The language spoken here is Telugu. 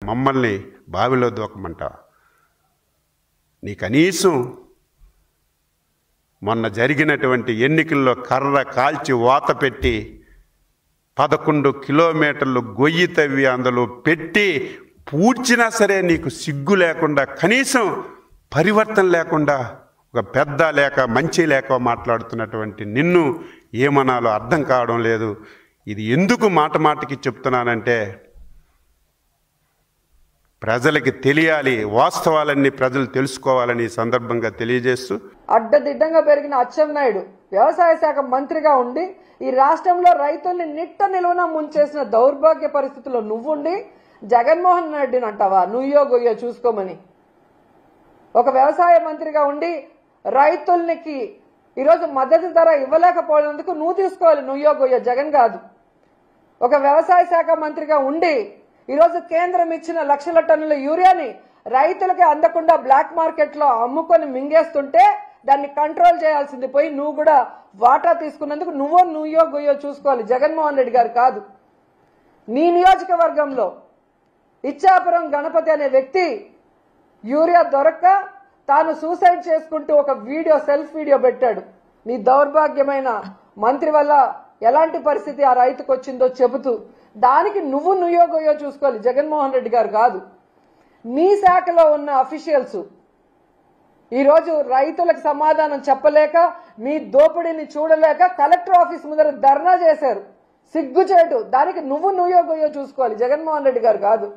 మమ్మల్ని బావిలో దూకమంటావా? నీ కనీసం మొన్న జరిగినటువంటి ఎన్నికల్లో కర్ర కాల్చి వాత పెట్టి 11 కిలోమీటర్లు గొయ్యి తవ్వి అందులో పెట్టి పూడ్చినా సరే నీకు సిగ్గు లేకుండా, కనీసం పరివర్తన లేకుండా, ఒక పెద్ద లేక మంచి లేక మాట్లాడుతున్నటువంటి నిన్ను ఏమనాలో అర్థం కావడం లేదు. ఇది ఎందుకు మాట మాటకి చెప్తున్నానంటే, ప్రజలకి తెలియాలి, వాస్తవాలన్నీ ప్రజలు తెలుసుకోవాలని ఈ సందర్భంగా తెలియజేస్తూ, అడ్డదిడ్డంగా పెరిగిన అచ్చెన్నాయుడు వ్యవసాయ శాఖ మంత్రిగా ఉండి ఈ రాష్ట్రంలో రైతుల్ని నిట్ట నిలువున ముంచేసిన దౌర్భాగ్య పరిస్థితుల్లో నువ్వుండి జగన్మోహన్ రెడ్డిని అంటావా నుయ్యో గొయ్యో చూసుకోమని? ఒక వ్యవసాయ మంత్రిగా ఉండి రైతులకి ఈరోజు మద్దతు ధర ఇవ్వలేకపోయినందుకు నువ్వు తీసుకోవాలి నుయ్యో గొయ్యో, జగన్ కాదు. ఒక వ్యవసాయ శాఖ మంత్రిగా ఉండి ఈరోజు కేంద్రం ఇచ్చిన లక్షల టన్నుల యూరియాని రైతులకి అందకుండా బ్లాక్ మార్కెట్లో అమ్ముకొని మింగేస్తుంటే దాన్ని కంట్రోల్ చేయాల్సింది పోయి నువ్వు కూడా వాటా తీసుకున్నందుకు నుయ్యో గొయ్యో చూసుకోవాలి, జగన్మోహన్ రెడ్డి గారు కాదు. నీ నియోజకవర్గంలో ఇచ్చాపురం గణపతి అనే వ్యక్తి యూరియా దొరక్క తాను సూసైడ్ చేసుకుంటూ ఒక సెల్ఫ్ వీడియో పెట్టాడు. నీ దౌర్భాగ్యమైన మంత్రి వల్ల ఎలాంటి పరిస్థితి ఆ రైతుకు వచ్చిందో చెబుతూ, దానికి నుయ్యో గొయ్యో చూసుకోవాలి, జగన్మోహన్ రెడ్డి గారు కాదు. నీ శాఖలో ఉన్న అఫీషియల్స్ ఈరోజు రైతులకు సమాధానం చెప్పలేక, మీ దోపిడీని చూడలేక కలెక్టర్ ఆఫీస్ ముందర ధర్నా చేశారు. సిగ్గుచేటు. దానికి నుయ్యో గొయ్యో చూసుకోవాలి, జగన్మోహన్ రెడ్డి గారు కాదు.